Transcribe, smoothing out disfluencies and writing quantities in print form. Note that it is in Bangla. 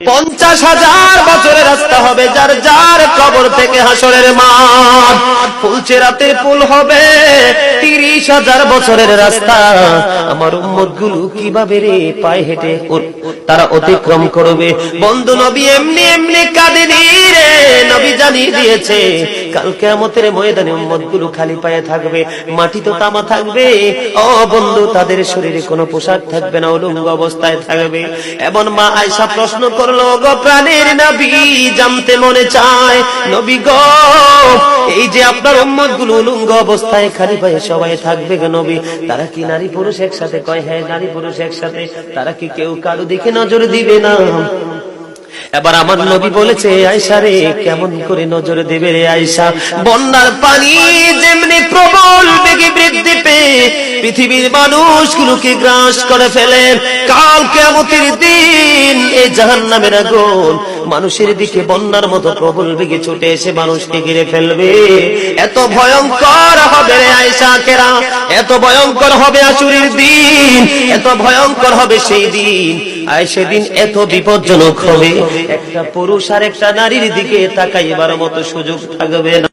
50,000 বছরের রাস্তা হবে, যার যার কবর থেকে হাসরের মাঠ। ফুলচেরাতের পুল হবে 30,000 বছরের রাস্তা। আমার উম্মতগুলো কিভাবে রে পায়ে হেঁটে তারা অতিক্রম করবে? বন্ধু নবী এমনি এমনি কাঁদেনি রে, নবী জানিয়ে দিয়েছে কাল কিয়ামতের ময়দানে উম্মতগুলো খালি পায়ে থাকবে, মাটি তো তামা থাকবে। ও বন্ধু, তাদের শরীরে কোনো পোশাক থাকবে না, উলঙ্গ অবস্থায় থাকবে। এমন মা আয়েশা প্রশ্ন করলো, গো প্রাণের নবী, জানতে মনে চায় নবী গো, এই যে আপনার উম্মতগুলো উলঙ্গ অবস্থায় খালি পায়ে সবাই থাকবে গো নবী, তারা কি নারী পুরুষ একসাথে? কয় হ্যাঁ, নারী পুরুষ একসাথে। তারা কি কেউ কারো দিকে নজর দিবে না? এবার আমার নবী বলেছে, আয়েশা রে, কেমন করে নজর দেবে রে আয়েশা? বন্যার পানি যেমনি প্রবল বেগে বৃদ্ধি পেয়ে পৃথিবীর মানুষগুলোকে গ্রাস করে ফেলে, কাল কিয়ামতের দিন এই জাহান্নামের আগুন মানুষের দিকে বন্যার মতো প্রবল বেগে ছুটে এসে মানুষকে ঘিরে ফেলবে। এত ভয়ঙ্কর হবে রে আয়েশা কেরা, এত ভয়ঙ্কর হবে আশুরের দিন, এত ভয়ঙ্কর হবে সেই দিন। আর সেদিন এত বিপজ্জনক হবে, একটা পুরুষ আর একটা নারীর দিকে তাকাইবার মতো সুযোগ থাকবে না।